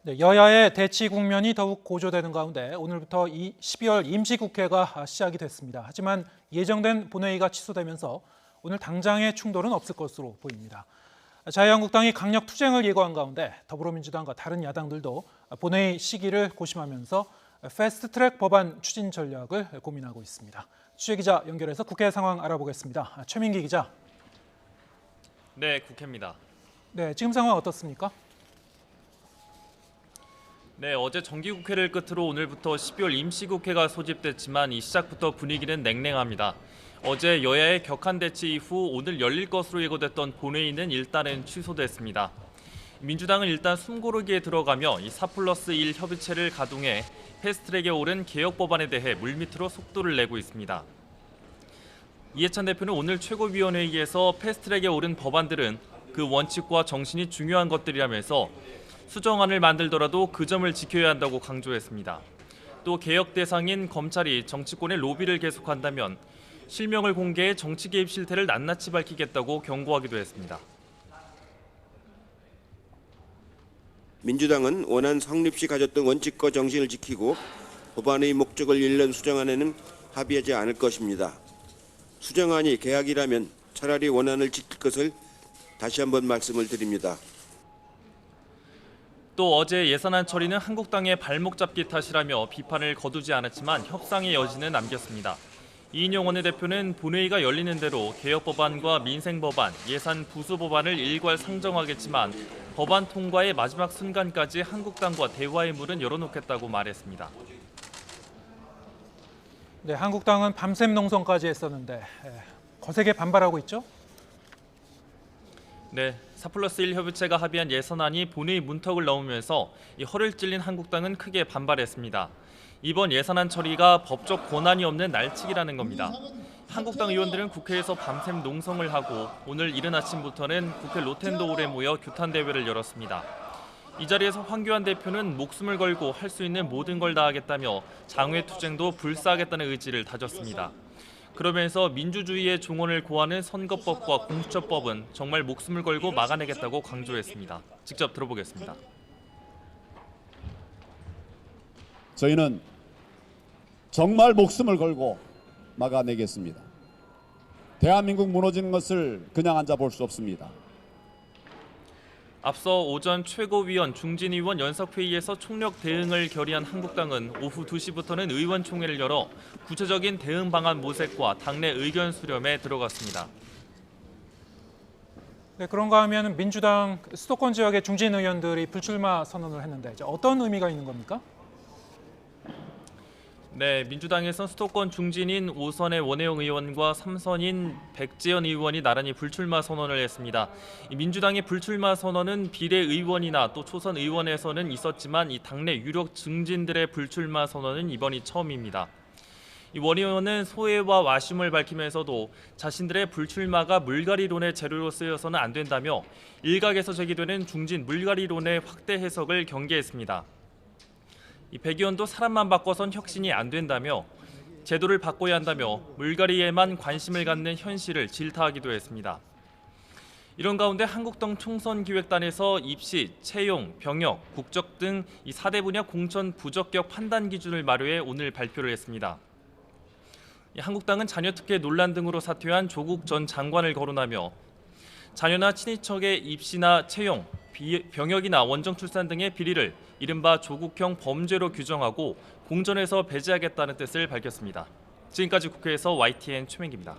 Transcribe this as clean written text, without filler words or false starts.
네, 여야의 대치 국면이 더욱 고조되는 가운데 오늘부터 12월 임시국회가 시작이 됐습니다. 하지만 예정된 본회의가 취소되면서 오늘 당장의 충돌은 없을 것으로 보입니다. 자유한국당이 강력 투쟁을 예고한 가운데 더불어민주당과 다른 야당들도 본회의 시기를 고심하면서 패스트트랙 법안 추진 전략을 고민하고 있습니다. 취재기자 연결해서 국회 상황 알아보겠습니다. 최민기 기자. 네, 국회입니다. 네, 지금 상황 어떻습니까? 네, 어제 정기국회를 끝으로 오늘부터 12월 임시국회가 소집됐지만 이 시작부터 분위기는 냉랭합니다. 어제 여야의 격한 대치 이후 오늘 열릴 것으로 예고됐던 본회의는 일단은 취소됐습니다. 민주당은 일단 숨고르기에 들어가며 이 4+1 협의체를 가동해 패스트트랙에 오른 개혁 법안에 대해 물밑으로 속도를 내고 있습니다. 이해찬 대표는 오늘 최고위원회의에서 패스트트랙에 오른 법안들은 그 원칙과 정신이 중요한 것들이라면서 수정안을 만들더라도 그 점을 지켜야 한다고 강조했습니다. 또 개혁 대상인 검찰이 정치권의 로비를 계속한다면 실명을 공개해 정치 개입 실태를 낱낱이 밝히겠다고 경고하기도 했습니다. 민주당은 원안 성립 시 가졌던 원칙과 정신을 지키고 법안의 목적을 잃는 수정안에는 합의하지 않을 것입니다. 수정안이 개혁이라면 차라리 원안을 지킬 것을 다시 한번 말씀을 드립니다. 또 어제 예산안 처리는 한국당의 발목 잡기 탓이라며 비판을 거두지 않았지만 협상의 여지는 남겼습니다. 이인영 원내대표는 본회의가 열리는 대로 개혁 법안과 민생 법안, 예산 부수 법안을 일괄 상정하겠지만 법안 통과의 마지막 순간까지 한국당과 대화의 문은 열어놓겠다고 말했습니다. 네, 한국당은 밤샘 농성까지 했었는데 거세게 반발하고 있죠? 네, 4+1 협의체가 합의한 예산안이 본회의 문턱을 넘으면서 이 허를 찔린 한국당은 크게 반발했습니다. 이번 예산안 처리가 법적 권한이 없는 날치기라는 겁니다. 한국당 의원들은 국회에서 밤샘 농성을 하고 오늘 이른 아침부터는 국회 로텐도홀에 모여 규탄 대회를 열었습니다. 이 자리에서 황교안 대표는 목숨을 걸고 할 수 있는 모든 걸 다하겠다며 장외 투쟁도 불사하겠다는 의지를 다졌습니다. 그러면서 민주주의의 종언을 고하는 선거법과 공수처법은 정말 목숨을 걸고 막아내겠다고 강조했습니다. 직접 들어보겠습니다. 저희는 정말 목숨을 걸고 막아내겠습니다. 대한민국 무너지는 것을 그냥 앉아볼 수 없습니다. 앞서 오전 최고위원 중진 의원 연석회의에서 총력 대응을 결의한 한국당은 오후 2시부터는 의원총회를 열어 구체적인 대응 방안 모색과 당내 의견 수렴에 들어갔습니다. 네, 그런가 하면 민주당 수도권 지역의 중진 의원들이 불출마 선언을 했는데 어떤 의미가 있는 겁니까? 네, 민주당에선 수도권 중진인 5선의 원혜영 의원과 3선인 백재현 의원이 나란히 불출마 선언을 했습니다. 이 민주당의 불출마 선언은 비례의원이나 또 초선 의원에서는 있었지만 이 당내 유력 중진들의 불출마 선언은 이번이 처음입니다. 이 원 의원은 소회와 와심을 밝히면서도 자신들의 불출마가 물갈이론의 재료로 쓰여서는 안 된다며 일각에서 제기되는 중진 물갈이론의 확대 해석을 경계했습니다. 이 백 의원도 사람만 바꿔선 혁신이 안 된다며 제도를 바꿔야 한다며 물갈이에만 관심을 갖는 현실을 질타하기도 했습니다. 이런 가운데 한국당 총선기획단에서 입시, 채용, 병역, 국적 등 이 4대 분야 공천 부적격 판단 기준을 마련해 오늘 발표를 했습니다. 한국당은 자녀 특혜 논란 등으로 사퇴한 조국 전 장관을 거론하며 자녀나 친인척의 입시나 채용, 병역이나 원정 출산 등의 비리를 이른바 조국형 범죄로 규정하고 공전에서 배제하겠다는 뜻을 밝혔습니다. 지금까지 국회에서 YTN 최민기입니다.